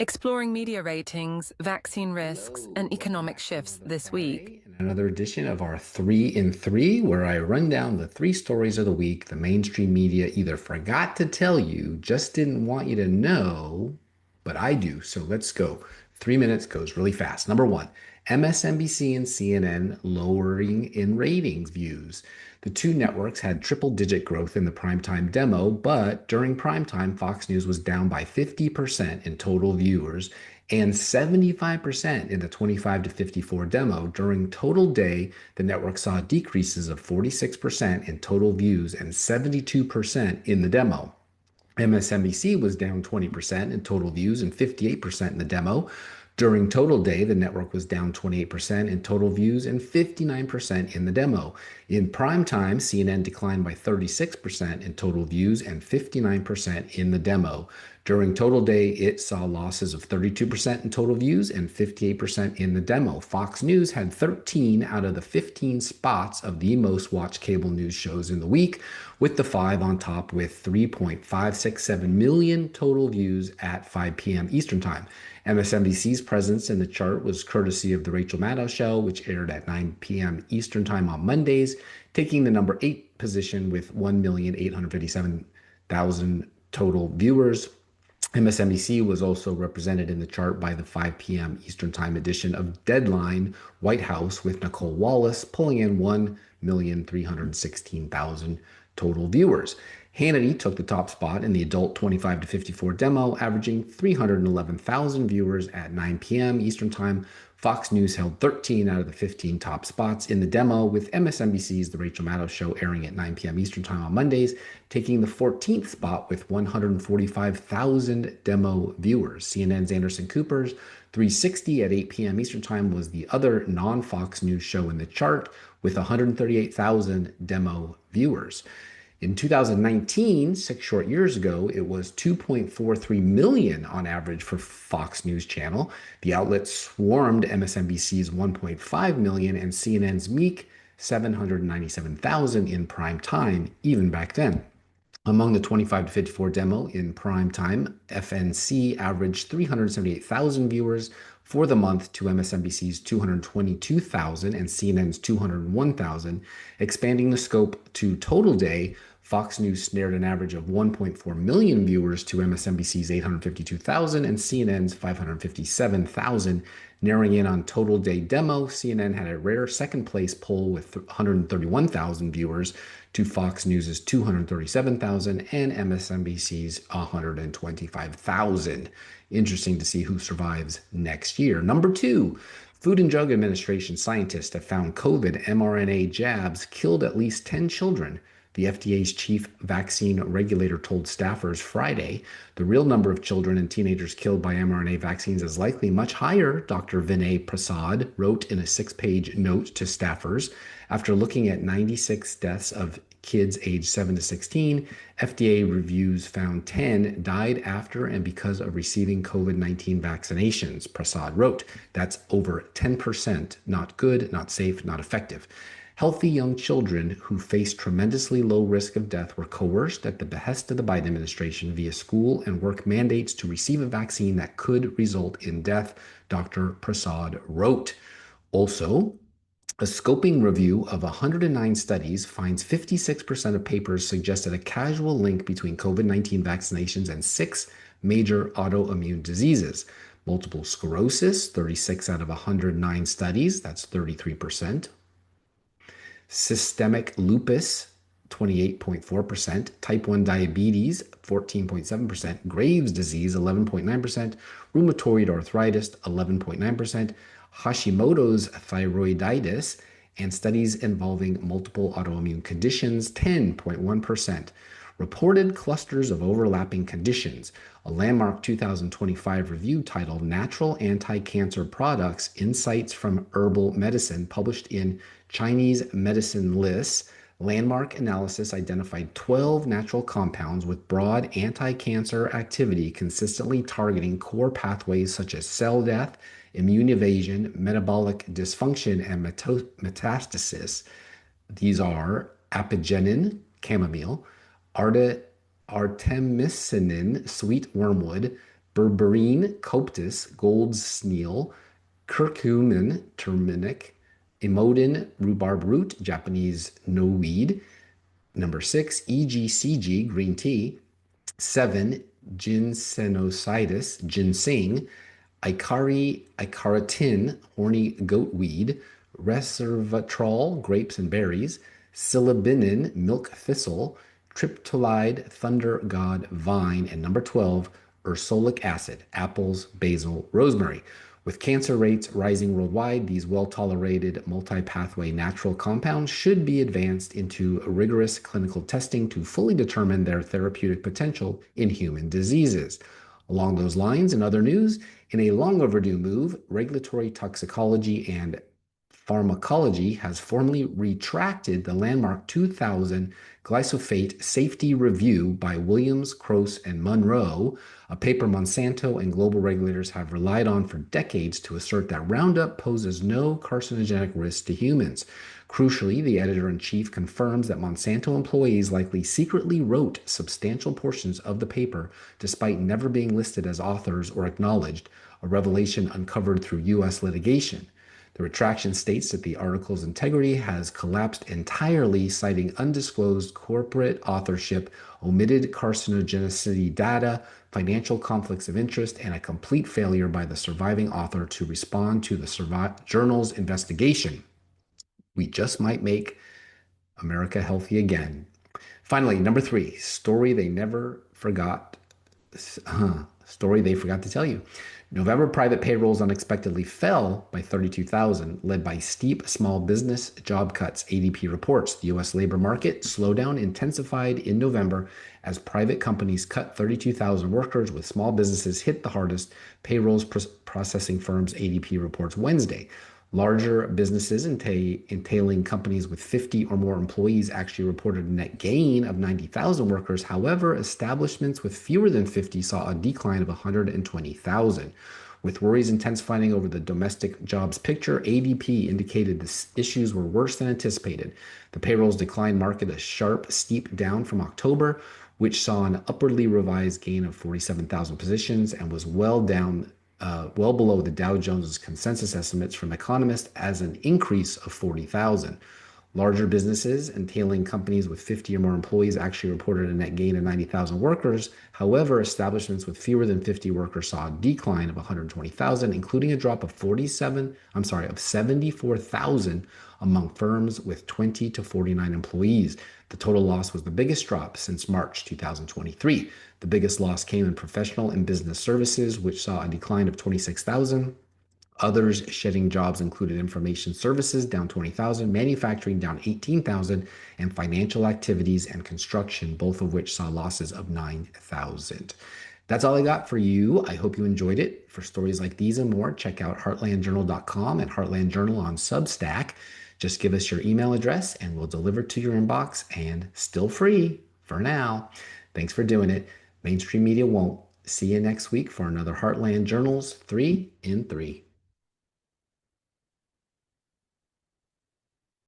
Exploring media ratings, vaccine risks, Hello, and welcome economic back to shifts another this week. Friday and another edition of our 3 in 3, where I run down the three stories of the week the mainstream media either forgot to tell you, just didn't want you to know, but I do. So let's go. 3 minutes goes really fast. Number one, MSNBC and CNN lowering in ratings views. The two networks had triple digit growth in the primetime demo, but during primetime, Fox News was down by 50% in total viewers and 75% in the 25 to 54 demo. During total day, the network saw decreases of 46% in total views and 72% in the demo. MSNBC was down 20% in total views and 58% in the demo. During total day, the network was down 28% in total views and 59% in the demo. In prime time, CNN declined by 36% in total views and 59% in the demo. During total day, it saw losses of 32% in total views and 58% in the demo. Fox News had 13 out of the 15 spots of the most watched cable news shows in the week, with the five on top with 3.567 million total views at 5 p.m. Eastern Time. MSNBC's presence in the chart was courtesy of The Rachel Maddow Show, which aired at 9 p.m. Eastern Time on Mondays, taking the number 8 position with 1,857,000 total viewers. MSNBC was also represented in the chart by the 5 p.m. Eastern Time edition of Deadline White House with Nicole Wallace, pulling in 1,316,000 total viewers. Hannity took the top spot in the adult 25 to 54 demo, averaging 311,000 viewers at 9 p.m. Eastern Time. Fox News held 13 out of the 15 top spots in the demo, with MSNBC's The Rachel Maddow Show airing at 9 p.m. Eastern Time on Mondays, taking the 14th spot with 145,000 demo viewers. CNN's Anderson Cooper's 360 at 8 p.m. Eastern Time was the other non-Fox News show in the chart, with 138,000 demo viewers. In 2019, 6 short years ago, it was 2.43 million on average for Fox News Channel. The outlet swarmed MSNBC's 1.5 million and CNN's meek 797,000 in prime time, even back then. Among the 25 to 54 demo in prime time, FNC averaged 378,000 viewers for the month to MSNBC's 222,000 and CNN's 201,000. Expanding the scope to total day, Fox News snared an average of 1.4 million viewers to MSNBC's 852,000 and CNN's 557,000. Narrowing in on total day demo, CNN had a rare second place poll with 131,000 viewers to Fox News's 237,000 and MSNBC's 125,000. Interesting to see who survives next year. Number two, Food and Drug Administration scientists have found COVID mRNA jabs killed at least 10 children. The FDA's chief vaccine regulator told staffers Friday the real number of children and teenagers killed by mRNA vaccines is likely much higher, Dr. Vinay Prasad wrote in a 6-page note to staffers. After looking at 96 deaths of kids aged 7 to 16, FDA reviews found 10 died after and because of receiving COVID-19 vaccinations, Prasad wrote. That's over 10%. Not good, not safe, not effective. Healthy young children who faced tremendously low risk of death were coerced at the behest of the Biden administration via school and work mandates to receive a vaccine that could result in death, Dr. Prasad wrote. Also, a scoping review of 109 studies finds 56% of papers suggested a causal link between COVID-19 vaccinations and 6 major autoimmune diseases. Multiple sclerosis, 36 out of 109 studies, that's 33%. Systemic lupus, 28.4%, type 1 diabetes, 14.7%, Graves' disease, 11.9%, rheumatoid arthritis, 11.9%, Hashimoto's thyroiditis, and studies involving multiple autoimmune conditions, 10.1%. Reported clusters of overlapping conditions, a landmark 2025 review titled Natural Anti-Cancer Products Insights from Herbal Medicine, published in Chinese Medicine Lists. Landmark analysis identified 12 natural compounds with broad anti-cancer activity consistently targeting core pathways such as cell death, immune evasion, metabolic dysfunction, and metastasis. These are apigenin, chamomile, artemisinin, sweet wormwood, berberine, coptis, gold's snail, curcumin, turmeric, emodin, rhubarb root, Japanese knowweed. Number 6, EGCG, green tea. 7, ginsenositis, ginseng. Icaritin, horny goatweed. Resveratrol, grapes and berries. Psilocybin, milk thistle. Triptolide, thunder god vine. And number 12, ursolic acid, apples, basil, rosemary. With cancer rates rising worldwide, these well tolerated multi pathway natural compounds should be advanced into rigorous clinical testing to fully determine their therapeutic potential in human diseases. Along those lines, in other news, in a long overdue move, regulatory toxicology and pharmacology has formally retracted the landmark 2000 glyphosate safety review by Williams, Croce, and Monroe, a paper Monsanto and global regulators have relied on for decades to assert that Roundup poses no carcinogenic risk to humans. Crucially, the editor in chief confirms that Monsanto employees likely secretly wrote substantial portions of the paper despite never being listed as authors or acknowledged, a revelation uncovered through U.S. litigation. The retraction states that the article's integrity has collapsed entirely, citing undisclosed corporate authorship, omitted carcinogenicity data, financial conflicts of interest, and a complete failure by the surviving author to respond to the journal's investigation. We just might make America healthy again. Finally, number 3, story they never forgot. Story they forgot to tell you. November private payrolls unexpectedly fell by 32,000, led by steep small business job cuts, ADP reports. The U.S. labor market slowdown intensified in November as private companies cut 32,000 workers, with small businesses hit the hardest, payrolls processing firms, ADP reports Wednesday. Larger businesses entailing companies with 50 or more employees actually reported a net gain of 90,000 workers. However, establishments with fewer than 50 saw a decline of 120,000. With worries intensifying over the domestic jobs picture, ADP indicated the issues were worse than anticipated. The payrolls decline marked a sharp, steep down from October, which saw an upwardly revised gain of 47,000 positions and was well below the Dow Jones consensus estimates from economists as an increase of 40,000. Larger businesses entailing companies with 50 or more employees actually reported a net gain of 90,000 workers. However, establishments with fewer than 50 workers saw a decline of 120,000, including a drop of 74,000 among firms with 20 to 49 employees. The total loss was the biggest drop since March 2023. The biggest loss came in professional and business services, which saw a decline of 26,000. Others shedding jobs included information services down 20,000, manufacturing down 18,000, and financial activities and construction, both of which saw losses of 9,000. That's all I got for you. I hope you enjoyed it. For stories like these and more, check out heartlandjournal.com and Heartland Journal on Substack. Just give us your email address and we'll deliver to your inbox, and still free for now. Thanks for doing it. Mainstream media won't. See you next week for another Heartland Journals 3 in 3.